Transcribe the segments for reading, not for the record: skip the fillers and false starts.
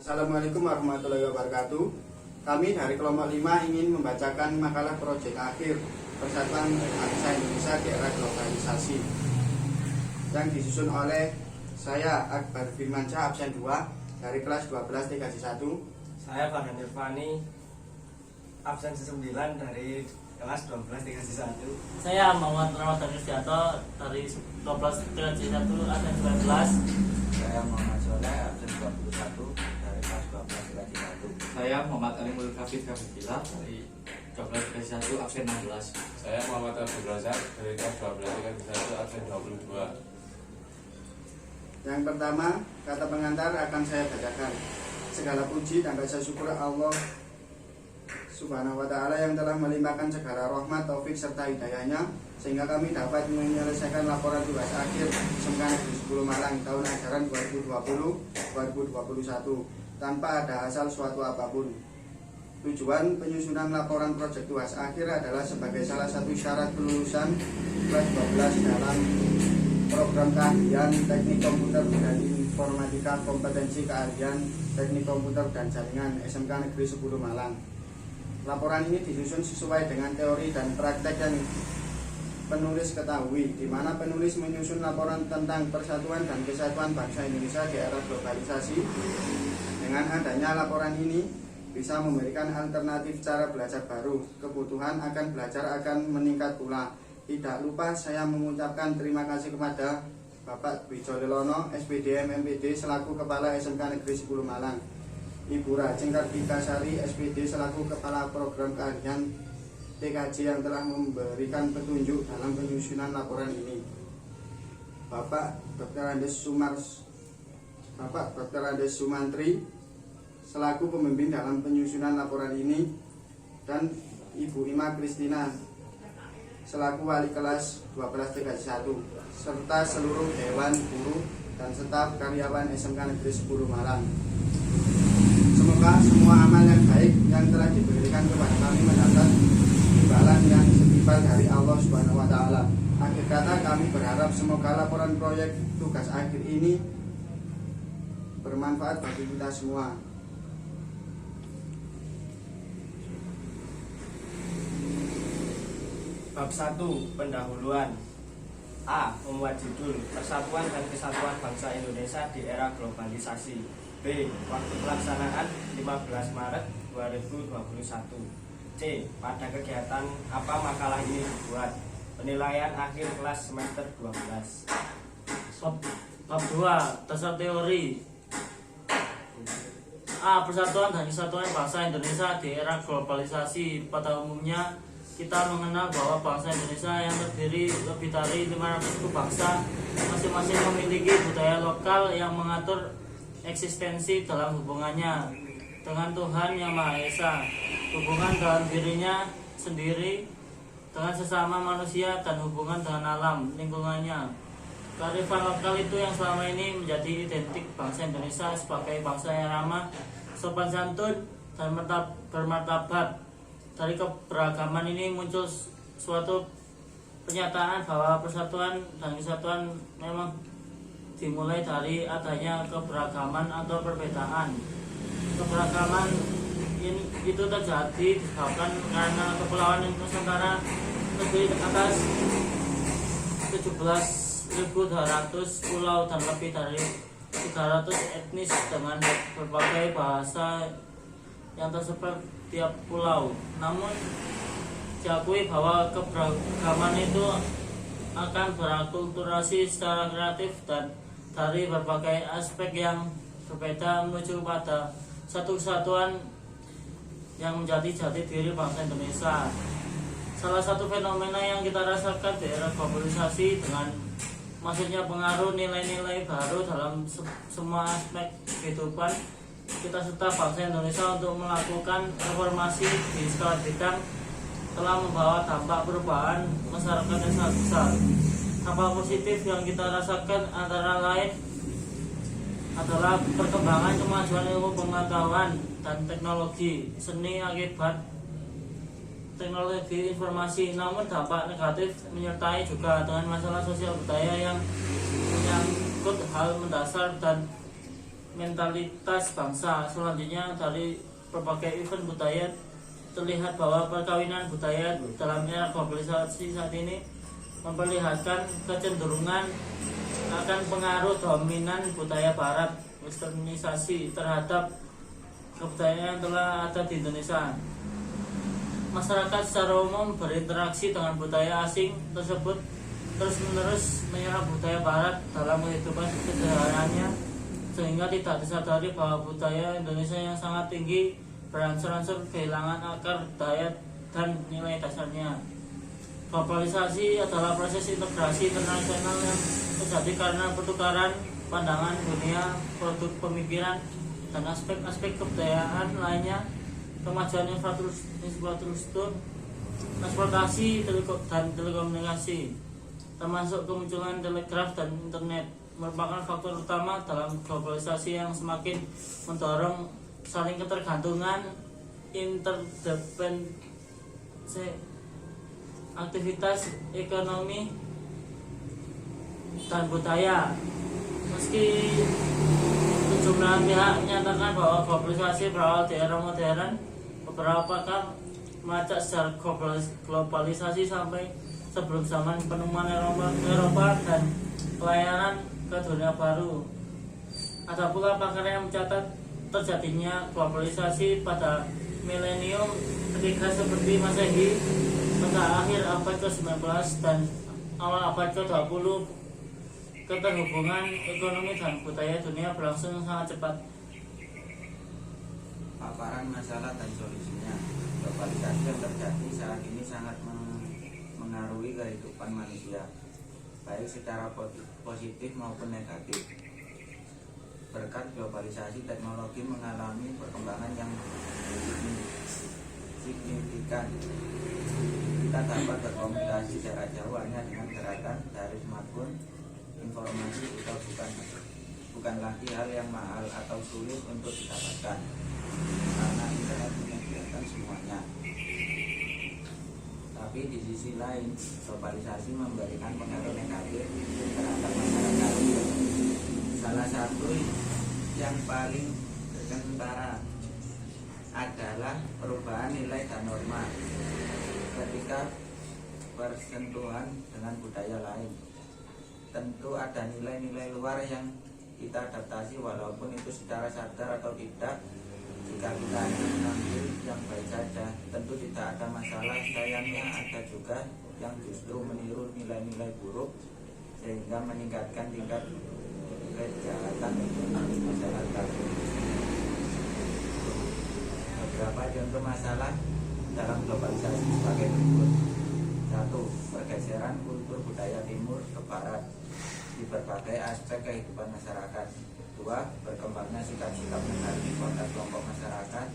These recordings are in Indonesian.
Assalamualaikum warahmatullahi wabarakatuh. Kami dari kelompok 5 ingin membacakan makalah proyek akhir Persatuan Bangsa Indonesia di Era Globalisasi yang disusun oleh saya Akbar Firmansyah absen 2 dari kelas 12 TKJ 1. Saya Farhan Irfani absen 9 dari kelas 12 TKJ 1. Saya Muhammad Ramadan Yustianto dari 12 TKJ 1 absen 19. Saya Muhammad Soleh absen 21 dari kelas 12 TKJ 1. Saya Muhammad Alimul Kafid Kafidillah dari 12 TKJ 1 absen 16. Saya Muhammad Abdul Razak dari kelas 12 TKJ 1 absen 22. Yang pertama, kata pengantar akan saya bacakan. Segala puji dan rasa syukur Allah Subhanahu wa ta'ala yang telah melimpahkan segala rahmat, taufik serta hidayahnya sehingga kami dapat menyelesaikan laporan tugas akhir SMK Negeri 10 Malang tahun ajaran 2020-2021 tanpa ada asal suatu apapun. Tujuan penyusunan laporan proyek tugas akhir adalah sebagai salah satu syarat kelulusan kelas 12 dalam program keahlian teknik komputer dan informatika kompetensi keahlian teknik komputer dan jaringan SMK Negeri 10 Malang. Laporan ini disusun sesuai dengan teori dan praktek yang penulis ketahui, di mana penulis menyusun laporan tentang persatuan dan kesatuan bangsa Indonesia di era globalisasi. Dengan adanya laporan ini bisa memberikan alternatif cara belajar baru, kebutuhan akan belajar akan meningkat pula. Tidak lupa saya mengucapkan terima kasih kepada Bapak Dwi Jolelono, SPDM MPD selaku Kepala SMK Negeri 10 Malang, Ibu Rajeng Kartikasari SPD selaku Kepala Program Keahlian TKJ yang telah memberikan petunjuk dalam penyusunan laporan ini. Bapak Dr. Andes Sumantri selaku pembimbing dalam penyusunan laporan ini, dan Ibu Ima Kristina selaku wali kelas 12 TKJ 1 serta seluruh dewan guru dan staf karyawan SMK Negeri 10 Malang. Semoga semua amal yang baik yang telah diberikan kepada kami mendapat imbalan yang setimpal dari Allah Subhanahu wa ta'ala. Akhir kata, kami berharap semoga laporan proyek tugas akhir ini bermanfaat bagi kita semua. Bab 1. Pendahuluan. A. Membuat judul Persatuan dan Kesatuan Bangsa Indonesia di Era Globalisasi. B. Waktu pelaksanaan 15 Maret 2021. C. Pada kegiatan apa makalah ini dibuat. Penilaian akhir kelas semester 12. Bab 2 dasar teori. A. Persatuan dan Kesatuan Bangsa Indonesia di Era Globalisasi. Pada umumnya kita mengenal bahwa bangsa Indonesia yang terdiri lebih dari 500 suku bangsa masing-masing memiliki budaya lokal yang mengatur eksistensi dalam hubungannya dengan Tuhan Yang Maha Esa, hubungan dalam dirinya sendiri dengan sesama manusia, dan hubungan dengan alam lingkungannya. Kearifan lokal itu yang selama ini menjadi identik bangsa Indonesia sebagai bangsa yang ramah, sopan santun, dan bermartabat. Dari keberagaman ini muncul suatu pernyataan bahwa persatuan dan kesatuan memang dimulai dari adanya keberagaman atau perbedaan. Keberagaman itu terjadi disebabkan karena kepulauan Nusantara terdiri atas 17.200 pulau dan lebih dari 300 etnis dengan berbagai bahasa yang tersebar tiap pulau. Namun diakui bahwa keberagaman itu akan berakulturasi secara kreatif dan dari berbagai aspek yang berbeda menuju pada satu kesatuan yang menjadi jati diri bangsa Indonesia. Salah satu fenomena yang kita rasakan di era globalisasi dengan masuknya pengaruh nilai-nilai baru dalam semua aspek kehidupan kita serta bangsa Indonesia untuk melakukan reformasi di segala bidang telah membawa dampak perubahan masyarakat yang sangat besar. Dampak positif yang kita rasakan antara lain adalah perkembangan kemajuan ilmu pengetahuan dan teknologi seni akibat teknologi informasi. Namun dampak negatif menyertai juga dengan masalah sosial budaya yang menyangkut hal mendasar dan mentalitas bangsa. Selanjutnya dari berbagai event budaya terlihat bahwa perkawinan budaya dalam era globalisasi saat ini memperlihatkan kecenderungan akan pengaruh dominan budaya barat westernisasi terhadap kebudayaan yang telah ada di Indonesia. Masyarakat secara umum berinteraksi dengan budaya asing tersebut terus-menerus menyerap budaya barat dalam kehidupan kesehariannya, sehingga tidak disadari bahwa budaya Indonesia yang sangat tinggi beransur-ansur kehilangan akar daya dan nilai dasarnya. Globalisasi adalah proses integrasi internasional yang terjadi karena pertukaran pandangan dunia, produk pemikiran, dan aspek-aspek kebudayaan lainnya. Kemajuan infrastruktur, transportasi, dan telekomunikasi, termasuk kemunculan telegraf dan internet, merupakan faktor utama dalam globalisasi yang semakin mendorong saling ketergantungan, interdependensi, aktivitas ekonomi dan budaya. Meski sejumlah pihak menyatakan bahwa globalisasi berawal di era modern, beberapa pakar melacak sejarah globalisasi sampai sebelum zaman penemuan Eropa dan pelayaran ke dunia baru. Ada pula pakar yang mencatat terjadinya globalisasi pada milenium ketiga seperti Masehi pada akhir abad ke-19 dan awal abad ke-20. Keterhubungan ekonomi dan budaya dunia berlangsung sangat cepat. Paparan masalah dan solusinya. Globalisasi yang terjadi saat ini sangat mengaruhi kehidupan manusia, baik secara positif maupun negatif. Berkat globalisasi, teknologi mengalami perkembangan yang signifikan. Kita dapat berkomunikasi jarak jauh hanya dengan gerakan dari smartphone. Informasi itu bukan lagi hal yang mahal atau sulit untuk didapatkan, karena internet menyediakan semuanya. Tapi di sisi lain, globalisasi memberikan pengaruh negatif terhadap masyarakat. Salah satu yang paling kentara adalah perubahan nilai dan norma ketika bersentuhan dengan budaya lain. Tentu ada nilai-nilai luar yang kita adaptasi, walaupun itu secara sadar atau tidak. Jika kita hanya mengambil yang baik saja, tentu tidak ada masalah. Sayangnya ada juga yang justru meniru nilai-nilai buruk sehingga meningkatkan tingkat kejahatan ekonomi masyarakat. Beberapa contoh masalah dalam globalisasi sebagai berikut. 1. Pergeseran kultur budaya timur ke barat di berbagai aspek kehidupan masyarakat. 2. Berkembangnya sikap-sikap negatif pada kelompok masyarakat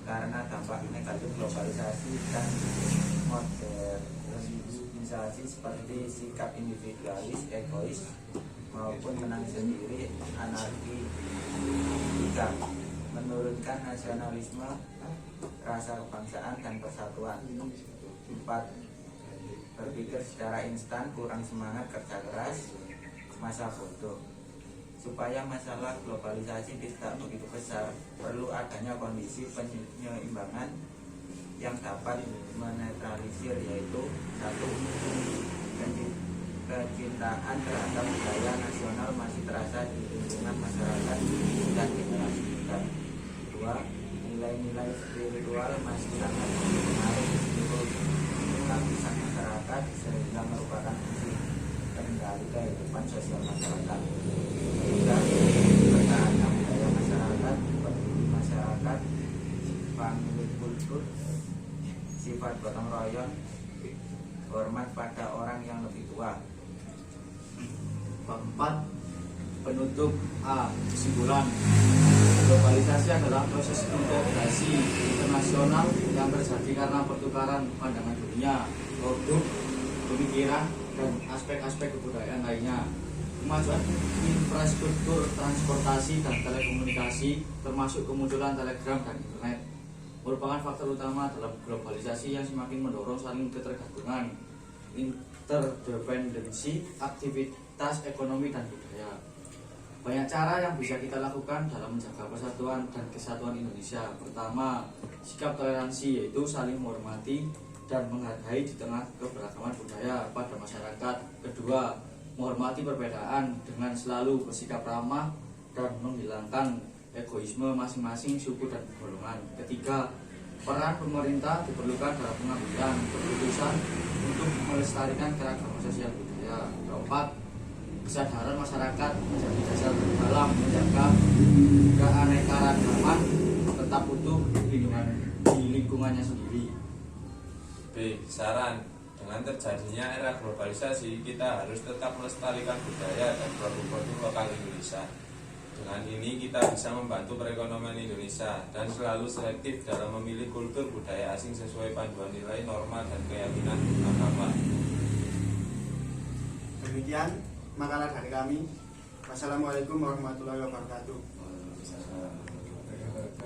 karena dampak negatif globalisasi dan modernisasi seperti sikap individualis, egois, maupun menang sendiri, anarki. 3. Menurunkan nasionalisme, rasa kebangsaan dan persatuan. 4. Berpikir secara instan, kurang semangat kerja keras, masa bodoh. Supaya masalah globalisasi tidak begitu besar, perlu adanya kondisi penyeimbangan yang dapat menetralisir, yaitu 1. Kecintaan terhadap budaya nasional masih terasa di lingkungan masyarakat dan generasi muda. 2. Nilai-nilai spiritual masih sangat berpengaruh di seluruh lapisan masyarakat sehingga merupakan fungsi kendali kehidupan sosial masyarakat. 3. Pertahanan budaya masyarakat, peduli masyarakat, pemilik kultur, sifat gotong royong, hormat pada orang yang lebih tua. 4. Penutup A. Kesimpulan, globalisasi adalah proses integrasi internasional yang terjadi karena pertukaran pandangan dunia, produk, pemikiran, dan aspek-aspek kebudayaan lainnya. Kemajuan infrastruktur transportasi dan telekomunikasi, termasuk kemunculan telegram dan internet, merupakan faktor utama dalam globalisasi yang semakin mendorong saling ketergantungan, interdependensi, aktivitas ekonomi dan budaya. Banyak cara yang bisa kita lakukan dalam menjaga persatuan dan kesatuan Indonesia. Pertama, sikap toleransi, yaitu saling menghormati dan menghargai di tengah keberagaman budaya pada masyarakat. Kedua, menghormati perbedaan dengan selalu bersikap ramah dan menghilangkan egoisme masing-masing suku dan golongan. Ketiga, peran pemerintah diperlukan dalam pengambilan keputusan untuk melestarikan keragaman sosial budaya. Keempat, kesadaran masyarakat menjadi dasar dalam menjaga keanekaragaman tetap utuh di lingkungannya sendiri. B. Saran. Dengan terjadinya era globalisasi, kita harus tetap melestarikan budaya dan produk-produk lokal Indonesia. Dengan ini kita bisa membantu perekonomian Indonesia dan selalu selektif dalam memilih kultur budaya asing sesuai panduan nilai, norma, dan keyakinan agama. Demikian makalah dari kami. Wassalamualaikum warahmatullahi wabarakatuh.